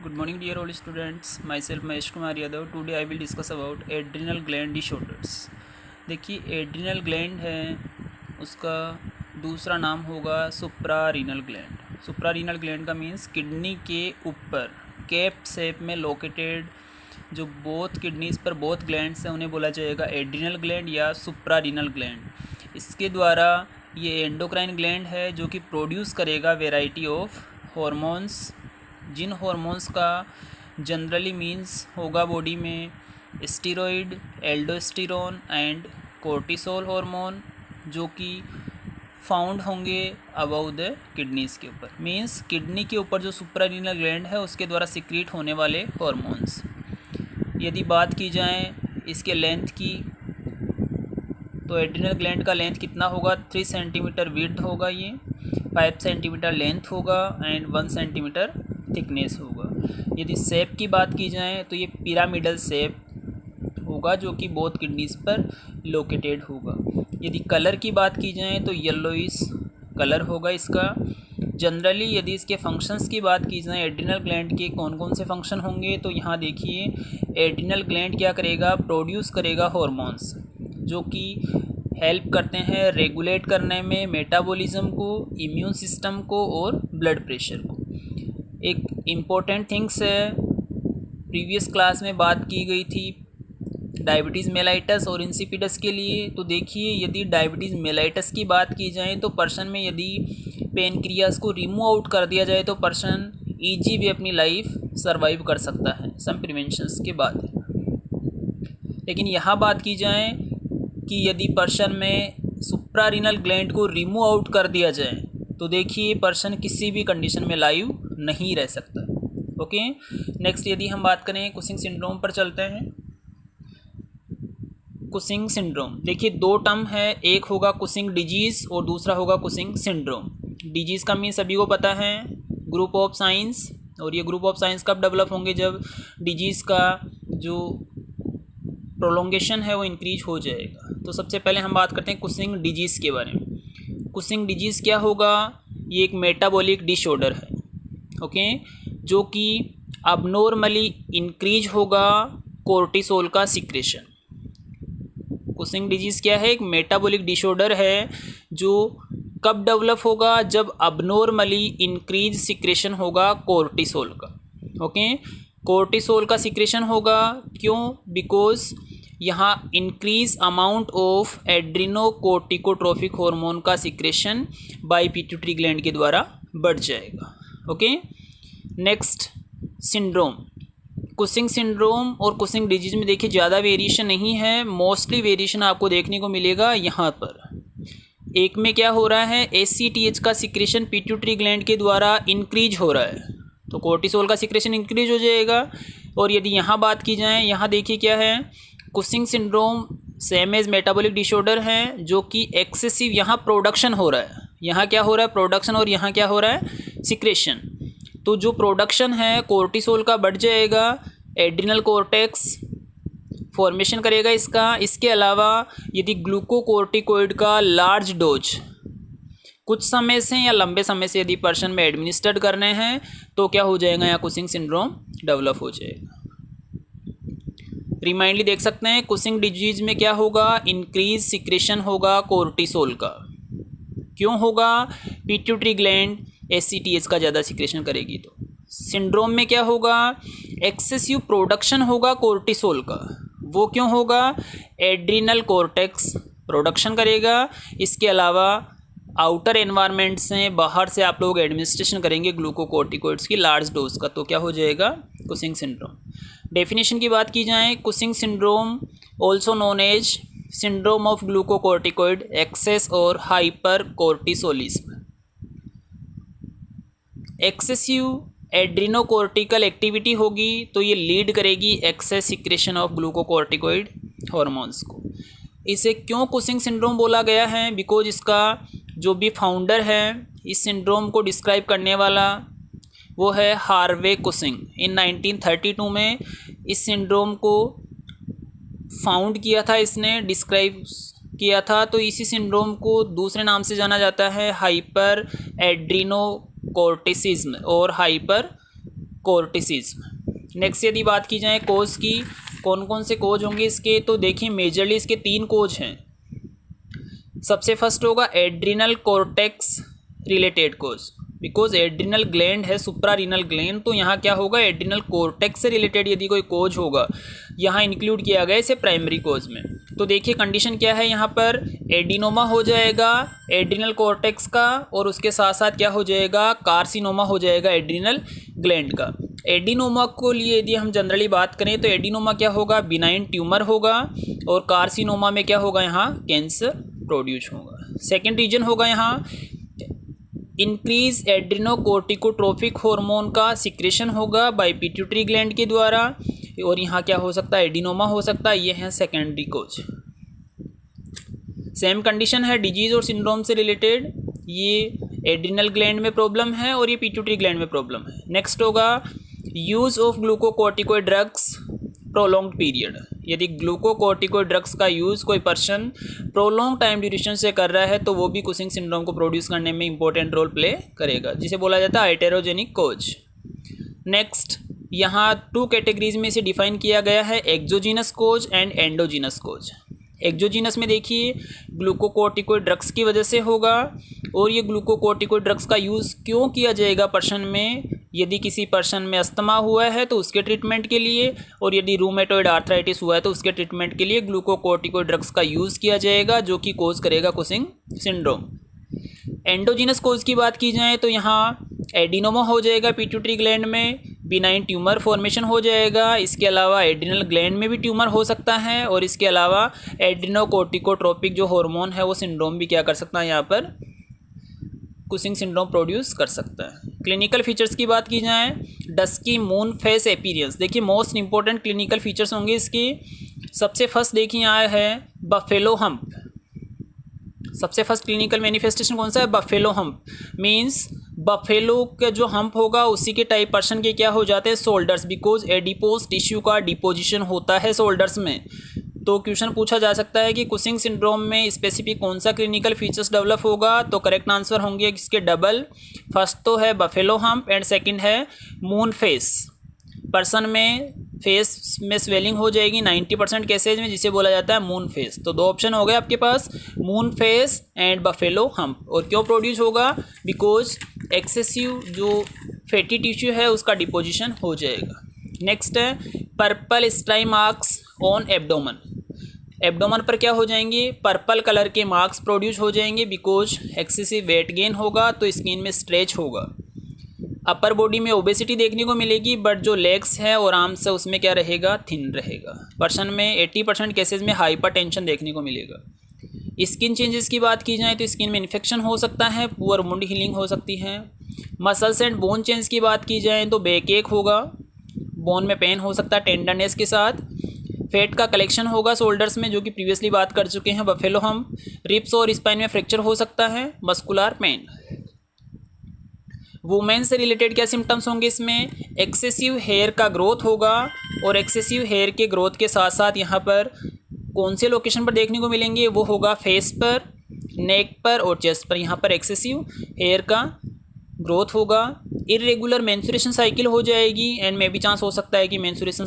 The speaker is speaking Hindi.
Good morning, dear all students. Myself Mahesh Kumar Yadav. Today I will discuss about adrenal gland disorders. देखिए एड्रिनल ग्लैंड है, उसका दूसरा नाम होगा सुप्रारीनल ग्लैंड। सुप्रारीनल ग्लैंड का मीन्स किडनी के ऊपर कैप शेप में लोकेटेड जो बोथ किडनीज पर बोथ ग्लैंड्स हैं उन्हें बोला जाएगा एड्रिनल ग्लैंड या सुप्रारीनल ग्लैंड। इसके द्वारा ये एंडोक्राइन ग्लैंड है जो कि प्रोड्यूस करेगा वेराइटी ऑफ हॉर्मोन्स, जिन हॉर्मोन्स का जनरली मीन्स होगा बॉडी में steroid, aldosterone and cortisol hormone, जो कि फाउंड होंगे अबव द किडनीज़ के ऊपर। मीन्स किडनी के ऊपर जो सुप्रारीनल ग्लैंड है उसके द्वारा सिक्रीट होने वाले हार्मोन्स। यदि बात की जाए इसके लेंथ की, तो एड्रिनल ग्लैंड का लेंथ कितना होगा? 3 सेंटीमीटर विड्थ होगा, ये 5 सेंटीमीटर लेंथ होगा एंड 1 सेंटीमीटर थिकनेस होगा। यदि शेप की बात की जाए तो ये पिरामिडल शेप होगा जो कि बोथ किडनीज पर लोकेटेड होगा। यदि कलर की बात की जाए तो येलोइश कलर होगा इसका। जनरली यदि इसके फंक्शंस की बात की जाए एड्रिनल ग्लैंड के कौन कौन से फंक्शन होंगे, तो यहाँ देखिए एड्रिनल ग्लैंड क्या करेगा? प्रोड्यूस करेगा हॉर्मोन्स जो कि हेल्प करते हैं रेगुलेट करने में मेटाबॉलिज्म को, इम्यून सिस्टम को और ब्लड प्रेशर को। एक इम्पोर्टेंट थिंग्स है, प्रीवियस क्लास में बात की गई थी डायबिटीज़ मेलाइटस और इंसिपिडस के लिए। तो देखिए यदि डायबिटीज़ मेलाइटस की बात की जाए तो पर्सन में यदि पेनक्रियास को रिमूव आउट कर दिया जाए तो पर्सन ईजी भी अपनी लाइफ सर्वाइव कर सकता है सम प्रिवेंशंस के बाद। लेकिन यहाँ बात की जाए कि यदि पर्सन में सुप्रारीनल ग्लैंड को रिमूव आउट कर दिया जाए तो देखिए पर्सन किसी भी कंडीशन में लाइव नहीं रह सकता। ओके, नेक्स्ट यदि हम बात करें कुशिंग सिंड्रोम पर चलते हैं। कुशिंग सिंड्रोम देखिए दो टर्म है, एक होगा कुशिंग डिजीज़ और दूसरा होगा कुशिंग सिंड्रोम। डिजीज़ का मीन्स सभी को पता है ग्रुप ऑफ साइंस, और ये ग्रुप ऑफ साइंस कब डेवलप होंगे? जब डिजीज़ का जो प्रोलोंगेशन है वो इंक्रीज हो जाएगा। तो सबसे पहले हम बात करते हैं कुशिंग डिजीज़ के बारे में। कुशिंग डिजीज़ क्या होगा? ये एक मेटाबॉलिक डिसऑर्डर है, ओके, जो कि अबनॉर्मली इंक्रीज होगा कोर्टिसोल का सिक्रेशन। कुशिंग डिजीज़ क्या है? एक मेटाबॉलिक डिसऑर्डर है जो कब डेवलप होगा? जब अबनॉर्मली इंक्रीज सिक्रेशन होगा कोर्टिसोल का। ओके, कोर्टिसोल का सिक्रेशन होगा, क्यों? बिकॉज यहाँ इंक्रीज अमाउंट ऑफ एड्रिनोकोर्टिकोट्रोफिक हार्मोन का सिक्रेशन बाय पिट्यूटरी ग्लैंड के द्वारा बढ़ जाएगा। Okay, next syndrome. Cushing syndrome और कुशिंग डिजीज़ में देखिए ज़्यादा वेरिएशन नहीं है, मोस्टली वेरिएशन आपको देखने को मिलेगा यहाँ पर। एक में क्या हो रहा है? ACTH का सिक्रेशन पिट्यूटरी ग्लैंड के द्वारा इंक्रीज हो रहा है, तो कोर्टिसोल का सिक्रेशन इंक्रीज हो जाएगा। और यदि यहाँ बात की जाए, यहाँ देखिए क्या है? Cushing syndrome same as metabolic disorder है जो कि एक्सेसिव यहाँ प्रोडक्शन हो रहा है। यहाँ क्या हो रहा है? प्रोडक्शन, और यहाँ क्या हो रहा है? सिक्रेशन। तो जो प्रोडक्शन है कोर्टिसोल का बढ़ जाएगा, एड्रिनल कॉर्टेक्स फॉर्मेशन करेगा इसका। इसके अलावा यदि ग्लूकोकोर्टिकोइड का लार्ज डोज कुछ समय से या लंबे समय से यदि पर्सन में एडमिनिस्टर्ड करने हैं तो क्या हो जाएगा? यहाँ कुशिंग सिंड्रोम डेवलप हो जाएगा। रिमाइंडली देख सकते हैं कुशिंग डिजीज में क्या होगा? इंक्रीज सिक्रेशन होगा कोर्टिसोल का। क्यों होगा? पिट्यूटरी ग्लैंड ACTH का ज़्यादा सिक्रेशन करेगी। तो सिंड्रोम में क्या होगा? एक्सेसिव प्रोडक्शन होगा कोर्टिसोल का। वो क्यों होगा? एड्रिनल कॉर्टेक्स प्रोडक्शन करेगा। इसके अलावा आउटर एनवायरनमेंट से, बाहर से आप लोग एडमिनिस्ट्रेशन करेंगे ग्लूकोकोर्टिकोइड्स की लार्ज डोज का, तो क्या हो जाएगा? Cushing syndrome. डेफिनेशन की बात की जाए, Cushing syndrome also known as syndrome of glucocorticoid excess और hypercortisolism. Excessive adrenocortical activity होगी तो ये लीड करेगी excess secretion of glucocorticoid hormones को। इसे क्यों कुशिंग सिंड्रोम बोला गया है? बिकॉज इसका जो भी फाउंडर है इस सिंड्रोम को डिस्क्राइब करने वाला वो है हार्वे कुशिंग। इन 1932 में इस सिंड्रोम को फाउंड किया था, इसने डिस्क्राइब किया था। तो इसी सिंड्रोम को दूसरे नाम से जाना जाता है हाइपर एड्रिनो कोर्टिसिज्म और हाइपर कोर्टिसिज्म। नेक्स्ट यदि बात की जाए कोज की, कौन कौन से कोज होंगे इसके, तो देखिए मेजरली इसके 3 कोज हैं। सबसे फर्स्ट होगा adrenal cortex related cause, because adrenal gland है सुप्रारीनल ग्लैंड, तो यहाँ क्या होगा एड्रिनल कॉर्टेक्स से रिलेटेड यदि कोई कोज होगा यहाँ इंक्लूड किया गया इसे प्राइमरी कोज में। तो देखिए कंडीशन क्या है, यहाँ पर एडिनोमा हो जाएगा एड्रिनल कॉर्टेक्स का, और उसके साथ साथ क्या हो जाएगा कार्सिनोमा हो जाएगा एड्रिनल ग्लैंड का। एडिनोमा को लिए यदि हम जनरली बात करें तो एडिनोमा क्या होगा बिनाइन ट्यूमर होगा, और कार्सिनोमा में क्या होगा यहाँ कैंसर प्रोड्यूस होगा। सेकेंड रीजन होगा यहाँ इंक्रीज एड्रिनोकोर्टिकोट्रोफिक हार्मोन का सिक्रेशन होगा बाय पिट्यूटरी ग्लैंड के द्वारा, और यहाँ क्या हो सकता है एडिनोमा हो सकता है, ये है सेकेंडरी कोज। सेम कंडीशन है डिजीज और सिंड्रोम से रिलेटेड, ये एड्रिनल ग्लैंड में प्रॉब्लम है और ये पिट्यूटरी ग्लैंड में प्रॉब्लम है। नेक्स्ट होगा use of glucocorticoid drugs prolong period, यदि ग्लूकोकॉर्टिकोइड ड्रग्स का यूज़ कोई पर्सन प्रोलॉन्ग टाइम ड्यूरेशन से कर रहा है तो वो भी कुशिंग सिंड्रोम को प्रोड्यूस करने में इंपॉर्टेंट रोल प्ले करेगा, जिसे बोला जाता है आइटेरोजेनिक कोज। नेक्स्ट यहाँ 2 कैटेगरीज में इसे डिफाइन किया गया है, exogenous cause and endogenous cause. Exogenous में देखिए ग्लूकोकॉर्टिकोइड ड्रग्स की वजह से होगा, और ये ग्लूकोकॉर्टिकोइड ड्रग्स का यूज़ क्यों किया जाएगा पर्सन में, यदि किसी पर्सन में अस्थमा हुआ है तो उसके ट्रीटमेंट के लिए, और यदि रूमेटॉइड आर्थराइटिस हुआ है तो उसके ट्रीटमेंट के लिए ग्लूकोकॉर्टिकोइड ड्रग्स का यूज़ किया जाएगा, जो कि कोज करेगा कुशिंग सिंड्रोम। एंडोजीनस कोज की बात की जाए तो यहाँ एडिनोमा हो जाएगा पिट्यूटरी ग्लैंड में, बिनाइन ट्यूमर फॉर्मेशन हो जाएगा, इसके अलावा एड्रिनल ग्लैंड में भी ट्यूमर हो सकता है, और इसके अलावा एड्रिनोकोर्टिकोट्रोपिक जो हार्मोन है वो सिंड्रोम भी क्या कर सकता है यहाँ पर कुशिंग सिंड्रोम प्रोड्यूस कर सकता है। क्लिनिकल फीचर्स की बात की जाए डस्की मून फेस एपीरियंस, देखिए मोस्ट इंपॉर्टेंट क्लिनिकल फीचर्स होंगे इसकी। सबसे फर्स्ट देखिए आया है बफेलो हम्प, सबसे फर्स्ट क्लिनिकल मैनिफेस्टेशन कौन सा है बफेलो हम्प, मींस बफेलो का जो हम्प होगा उसी के टाइप पर्सन के क्या हो जाते हैं शोल्डर्स, बिकॉज एडिपोज टिश्यू का डिपोजिशन होता है शोल्डर्स में। तो क्वेश्चन पूछा जा सकता है कि कुशिंग सिंड्रोम में स्पेसिफिक कौन सा क्लिनिकल फीचर्स डेवलप होगा, तो करेक्ट आंसर होंगे इसके डबल। फर्स्ट तो है बफेलो हम्प एंड सेकंड है मून फेस, पर्सन में फेस में स्वेलिंग हो जाएगी 90% केसेज में, जिसे बोला जाता है मून फेस। तो 2 ऑप्शन हो गए आपके पास moon face and buffalo hump. और क्यों प्रोड्यूस होगा, बिकॉज एक्सेसिव जो फैटी टिश्यू है उसका डिपोजिशन हो जाएगा। नेक्स्ट है purple striae marks on abdomen, abdomen पर क्या हो जाएंगे पर्पल कलर के मार्क्स प्रोड्यूस हो जाएंगे, बिकॉज एक्सेसिव वेट गेन होगा तो स्किन में स्ट्रेच होगा। अपर बॉडी में ओबेसिटी देखने को मिलेगी, बट जो लेग्स है और आर्म्स है उसमें क्या रहेगा थिन रहेगा। पर्सन में 80% केसेस में हाइपरटेंशन देखने को मिलेगा। स्किन चेंजेस की बात की जाए तो स्किन में इन्फेक्शन हो सकता है, पुअर वुंड हीलिंग हो सकती है। मसल्स एंड बोन चेंज की बात की जाए तो बैक एक होगा, बोन में पेन हो सकता है टेंडरनेस के साथ। फैट का कलेक्शन होगा शोल्डर्स में, जो कि प्रीवियसली बात कर चुके हैं बफेलो हम्प। रिप्स और स्पाइन में फ्रैक्चर हो सकता है। Muscular pain. वुमेन से रिलेटेड क्या सिम्टम्स होंगे इसमें, एक्सेसिव हेयर का ग्रोथ होगा, और एक्सेसिव हेयर के ग्रोथ के साथ साथ यहाँ पर कौन से लोकेशन पर देखने को मिलेंगे, वो होगा फेस पर, नेक पर और चेस्ट पर। यहाँ पर एक्सेसिव हेयर का ग्रोथ होगा। इरेगुलर मेंस्ट्रुएशन साइकिल हो जाएगी, एंड मे भी चांस हो सकता है कि मेंस्ट्रुएशन